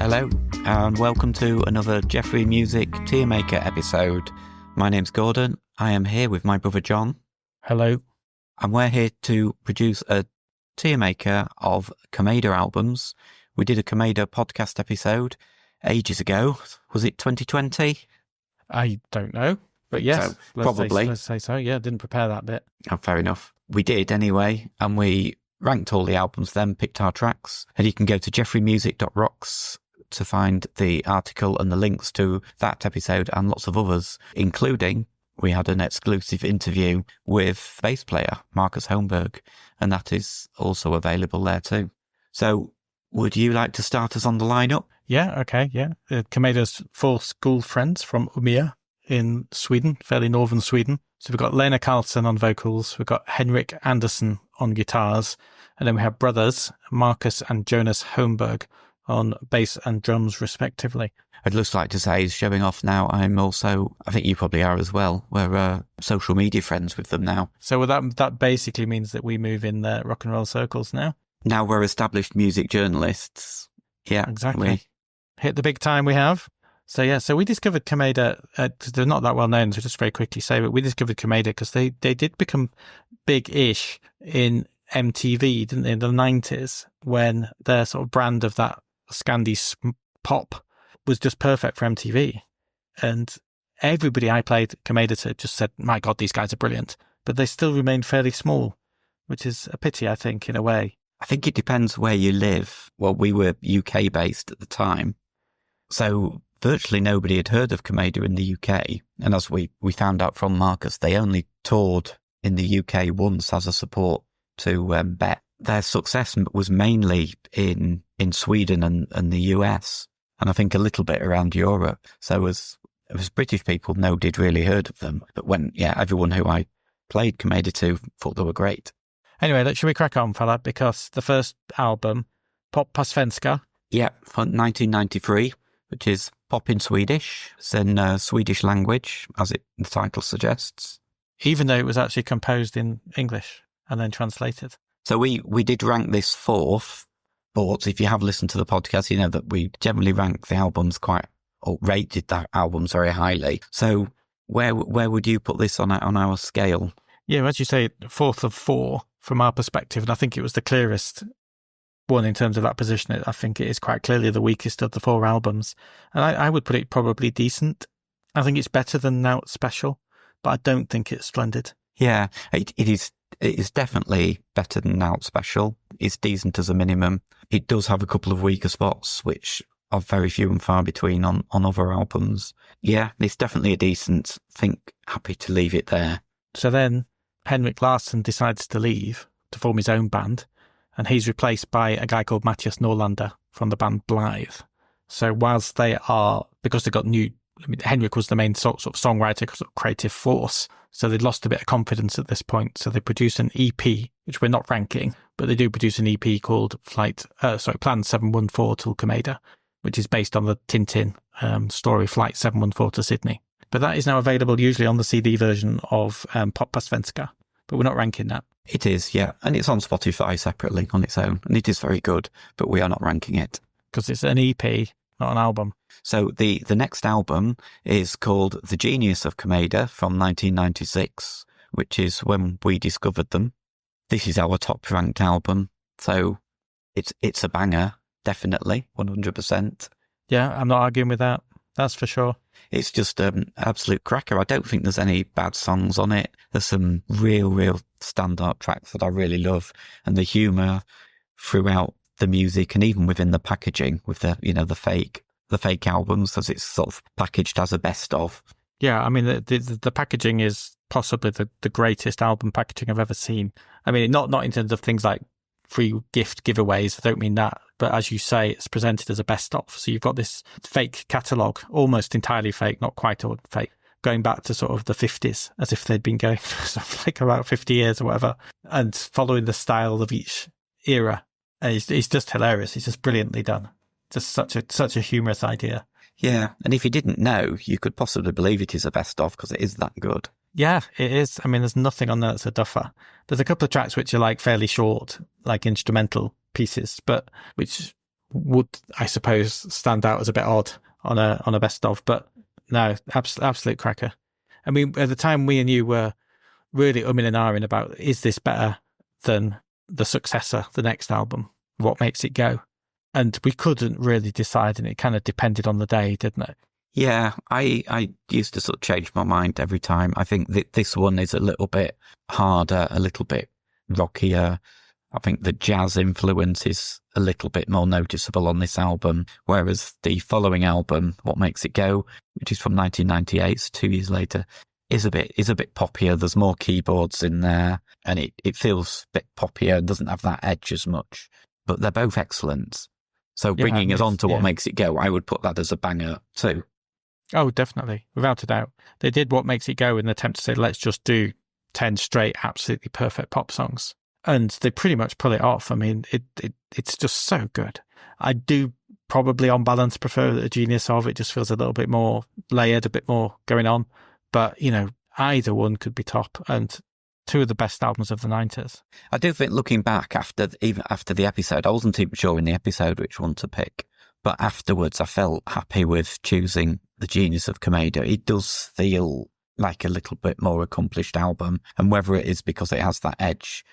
Hello, and welcome to another Jeffrey Music Tiermaker episode. My name's Gordon. I am here with my brother John. Hello. And we're here to produce a Tiermaker of Komeda albums. We did a Komeda podcast episode ages ago. Was it 2020? I don't know, but yes, So, probably. Let's say so. Yeah, didn't prepare that bit. Oh, fair enough. We did anyway, and we ranked all the albums then, picked our tracks, and you can go to jeffreymusic.rocks to find the article and the links to that episode and lots of others, including we had an exclusive interview with bass player Marcus Holmberg, and that is also available there too. So would you like to start us on the lineup? Yeah, okay, yeah. Komeda's 4 school friends from Umeå in Sweden, fairly northern Sweden. So we've got Lena Karlsson on vocals, we've got Henrik Andersson on guitars, and then we have brothers Marcus and Jonas Holmberg on bass and drums respectively. I'd just like to say, showing off now, I'm also, I think you probably are as well, we're social media friends with them now. So that basically means that we move in the rock and roll circles now. Now we're established music journalists. Yeah, exactly. Hit the big time we have. So we discovered Komeda, they're not that well known, so just very quickly say, but we discovered Komeda because they did become big-ish in MTV, didn't they, in the 90s, when their sort of brand of that Scandi pop was just perfect for MTV. And everybody I played Komeda to just said, my God, these guys are brilliant. But they still remain fairly small, which is a pity, I think, in a way. I think it depends where you live. Well, we were UK based at the time, so virtually nobody had heard of Komeda in the UK. And as we found out from Marcus, they only toured in the UK once as a support to Bet. Their success was mainly in Sweden and the US, and I think a little bit around Europe. So as British people, nobody had really heard of them. But everyone who I played Komeda to thought they were great. Anyway, should we crack on, fella? Because the first album, Pop på svenska. Yeah, from 1993, which is pop in Swedish. It's in Swedish language, as the title suggests. Even though it was actually composed in English and then translated. So we did rank this 4th, but if you have listened to the podcast, you know that we generally rank the albums rated the albums very highly. So where would you put this on our scale? Yeah, as you say, 4th of 4 from our perspective, and I think it was the clearest one in terms of that position. I think it is quite clearly the weakest of the 4 albums, and I would put it probably decent. I think it's better than Now It's Special, but I don't think it's splendid. Yeah, it is. It is definitely better than Now It's Special. It's decent as a minimum. It does have a couple of weaker spots, which are very few and far between on other albums. Yeah, it's definitely a decent. Happy to leave it there. So then Henrik Larsson decides to leave to form his own band, and he's replaced by a guy called Matthias Norlander from the band Blythe. So whilst because they got Henrik was the main sort of songwriter, sort of creative force, so they'd lost a bit of confidence at this point. So they produce an EP, which we're not ranking, but they do produce an EP called Plan 714 till Komeda, which is based on the Tintin story Flight 714 to Sydney. But that is now available usually on the CD version of Pop på svenska, but we're not ranking that. It is, yeah, and it's on Spotify separately on its own, and it is very good, but we are not ranking it. Because it's an EP, not an album. So the next album is called The Genius of Komeda from 1996, which is when we discovered them. This is our top ranked album, so it's a banger, definitely, 100%. Yeah, I'm not arguing with that. That's for sure. It's just an absolute cracker. I don't think there's any bad songs on it. There's some real standout tracks that I really love, and the humour throughout the music and even within the packaging with the fake albums, as it's sort of packaged as a best of. Yeah, I mean the packaging is possibly the greatest album packaging I've ever seen. I mean, not in terms of things like free gift giveaways, I don't mean that, but as you say, it's presented as a best of. So you've got this fake catalogue, almost entirely fake, not quite all fake, going back to sort of the 50s, as if they'd been going for something like about 50 years or whatever, and following the style of each era. And it's just hilarious. It's just brilliantly done. Just such a humorous idea. Yeah, and if you didn't know, you could possibly believe it is a best of because it is that good. Yeah, it is. I mean, there's nothing on there that's a duffer. There's a couple of tracks which are like fairly short, like instrumental pieces, but which would, I suppose, stand out as a bit odd on a best of. But no, absolute cracker. I mean, at the time, we and you were really umming and ahhing about, is this better than the successor, the next album? What makes it go? And we couldn't really decide, and it kind of depended on the day, didn't it? Yeah, I used to sort of change my mind every time. I think that this one is a little bit harder, a little bit rockier. I think the jazz influence is a little bit more noticeable on this album, whereas the following album, What Makes It Go, which is from 1998, so 2 years later, is a bit poppier. There's more keyboards in there, and it feels a bit poppier and doesn't have that edge as much. But they're both excellent. So bringing us on to What Makes It Go, I would put that as a banger too. Oh, definitely, without a doubt. They did What Makes It Go in the attempt to say, let's just do 10 straight, absolutely perfect pop songs. And they pretty much pull it off. I mean, it's just so good. I do probably on balance prefer the Genius of. It just feels a little bit more layered, a bit more going on. But, you know, either one could be top, and two of the best albums of the 90s. I do think looking back even after the episode, I wasn't even sure in the episode which one to pick. But afterwards, I felt happy with choosing The Genius of Komeda. It does feel like a little bit more accomplished album. And whether it is because it has that edge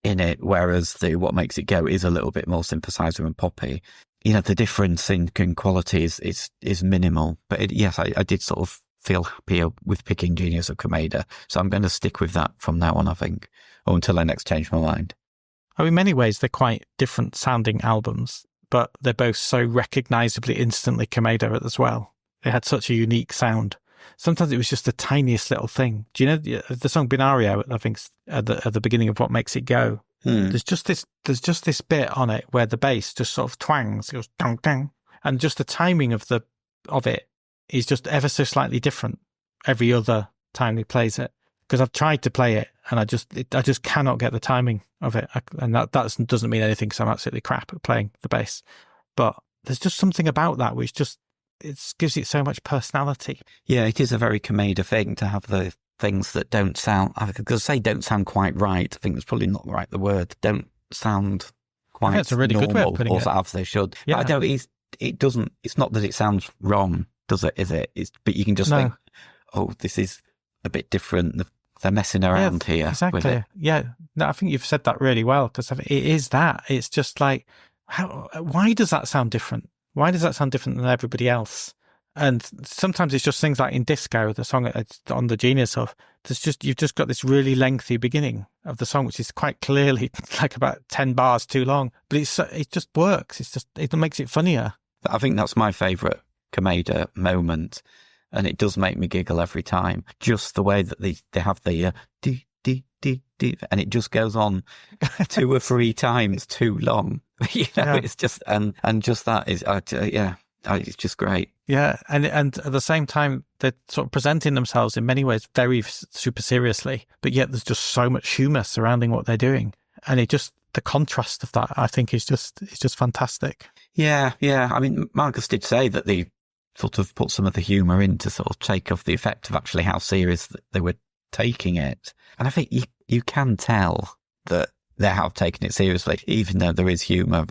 in it, whereas the What Makes It Go is a little bit more synthesizer and poppy. You know, the difference in quality is minimal. But yes, I did sort of feel happier with picking Genius of Komeda. So I'm going to stick with that from now on, I think, or until I next change my mind. Oh, in many ways, they're quite different sounding albums, but they're both so recognisably instantly Komeda as well. They had such a unique sound. Sometimes it was just the tiniest little thing. Do you know the song Binario, I think, at the beginning of What Makes It Go? There's just this bit on it where the bass just sort of twangs, it goes dong dong, and just the timing of it is just ever so slightly different every other time he plays it. Because I've tried to play it and I just cannot get the timing of it, and that doesn't mean anything because I'm absolutely crap at playing the bass. But there's just something about that which just it gives it so much personality. Yeah, it is a very Komeda thing to have the things that don't sound, I was going to say don't sound quite right. I think that's probably not right, the word. Don't sound quite that's a really normal, good way of putting it. Or as they should. Yeah. But I don't, it doesn't, it's not that it sounds wrong, does it, is it? But you can just think, oh, this is a bit different. They're messing around here. Exactly. With it. Yeah. No, I think you've said that really well, because it is that. It's just like, why does that sound different? Why does that sound different than everybody else? And sometimes it's just things like in Disco, the song on The Genius of, you've just got this really lengthy beginning of the song, which is quite clearly like about 10 bars too long, but it just works. It makes it funnier. I think that's my favourite Komeda moment, and it does make me giggle every time. Just the way that they have the dee, dee, dee, dee, and it just goes on 2 or 3 times too long. You know, it's just, and just that is, it's just great. Yeah, and at the same time, they're sort of presenting themselves in many ways very super seriously, but yet there's just so much humour surrounding what they're doing, and the contrast of that, I think, is just fantastic. Yeah. I mean, Marcus did say that they sort of put some of the humour in to sort of take off the effect of actually how serious they were taking it, and I think you can tell that they have taken it seriously, even though there is humour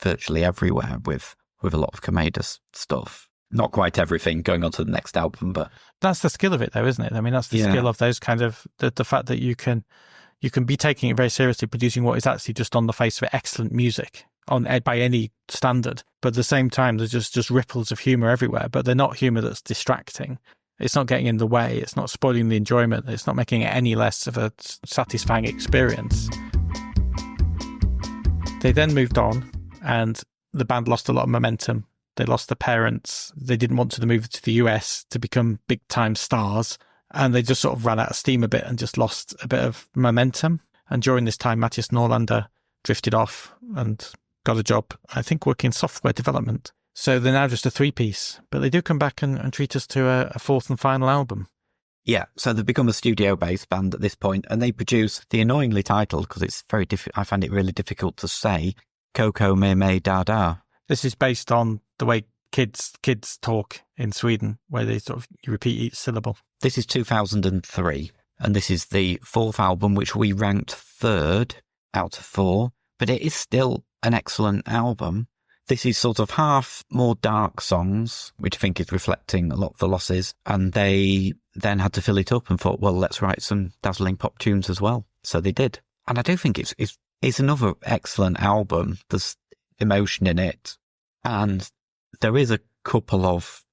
virtually everywhere with a lot of Komeda's stuff. Not quite everything going on to the next album, but that's the skill of it, though, isn't it? I mean, that's the skill of those kind of the fact that you can be taking it very seriously, producing what is actually just on the face of it excellent music by any standard, but at the same time there's just ripples of humour everywhere, but they're not humour that's distracting. It's not getting in the way. It's not spoiling the enjoyment. It's not making it any less of a satisfying experience. They then moved on, and the band lost a lot of momentum. They lost their parents. They didn't want to move to the US to become big-time stars, and they just sort of ran out of steam a bit and just lost a bit of momentum. And during this time, Matthias Norlander drifted off and got a job, I think, working in software development. So they're now just a 3-piece, but they do come back and treat us to a 4th and final album. Yeah, so they've become a studio-based band at this point, and they produce the annoyingly titled, because it's very I find it really difficult to say, Koko Me Me Da Da. This is based on the way kids talk in Sweden, where they you repeat each syllable. This is 2003, and this is the 4th album, which we ranked 3rd out of 4, but it is still an excellent album. This is sort of half more dark songs, which I think is reflecting a lot of the losses. And they then had to fill it up and thought, well, let's write some dazzling pop tunes as well. So they did. And I do think it's another excellent album. There's emotion in it. And there is a couple of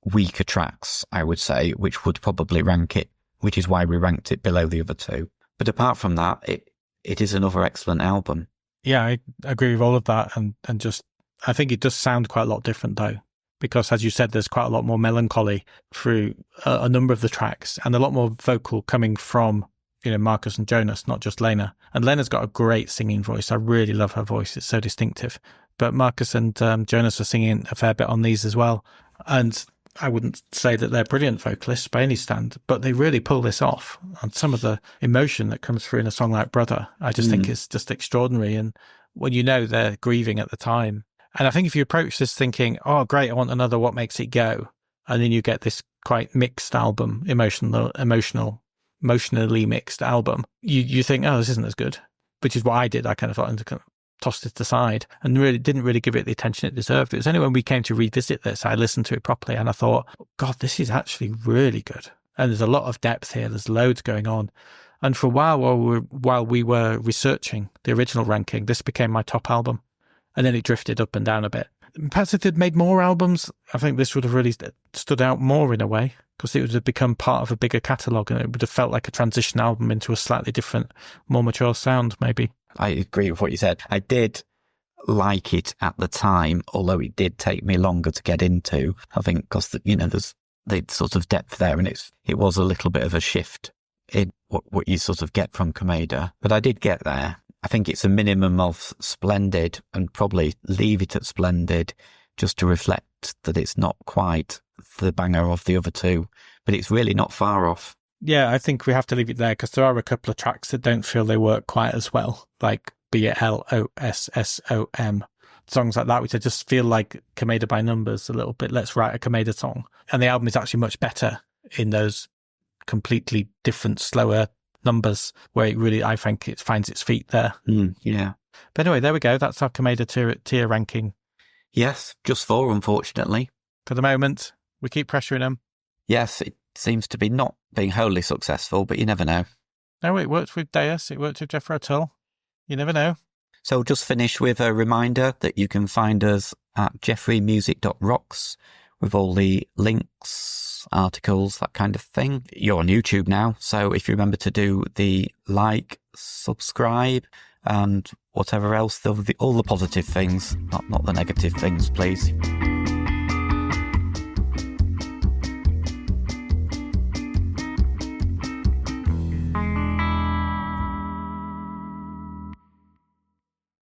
weaker tracks, I would say, which would probably rank it, which is why we ranked it below the other two. But apart from that, it is another excellent album. Yeah, I agree with all of that. And just, I think it does sound quite a lot different though, because as you said, there's quite a lot more melancholy through a number of the tracks and a lot more vocal coming from, Marcus and Jonas, not just Lena. And Lena's got a great singing voice. I really love her voice. It's so distinctive. But Marcus and Jonas are singing a fair bit on these as well. And I wouldn't say that they're brilliant vocalists by any stand, but they really pull this off. And some of the emotion that comes through in a song like Brother, I just think is just extraordinary. And when they're grieving at the time. And I think if you approach this thinking, oh, great, I want another What Makes It Go, and then you get this quite mixed album, emotionally mixed album, you think, oh, this isn't as good, which is what I did. I kind of thought and kind of tossed it aside and really didn't really give it the attention it deserved. It was only when we came to revisit this, I listened to it properly and I thought, God, this is actually really good. And there's a lot of depth here. There's loads going on. And for a while we were researching the original ranking, this became my top album. And then it drifted up and down a bit. Perhaps if they'd made more albums, I think this would have really stood out more in a way, because it would have become part of a bigger catalogue and it would have felt like a transition album into a slightly different, more mature sound, maybe. I agree with what you said. I did like it at the time, although it did take me longer to get into. I think because, there's the sort of depth there and it was a little bit of a shift in what you sort of get from Komeda. But I did get there. I think it's a minimum of Splendid and probably leave it at Splendid just to reflect that it's not quite the banger of the other two, but it's really not far off. Yeah, I think we have to leave it there because there are a couple of tracks that don't feel they work quite as well, like BLOSSOM, songs like that, which I just feel like Komeda by numbers a little bit. Let's write a Komeda song. And the album is actually much better in those completely different, slower numbers where it really, I think it finds its feet there. Yeah. But anyway, there we go. That's our Komeda tier ranking. Yes, just 4, unfortunately. For the moment, we keep pressuring them. Yes, it seems to be not being wholly successful, but you never know. No, it worked with Deus. It worked with Jethro Tull. You never know. So just finish with a reminder that you can find us at jeffreymusic.rocks with all the links, articles, that kind of thing. You're on YouTube now, so if you remember to do the like, subscribe, and whatever else, all the positive things, not the negative things, please.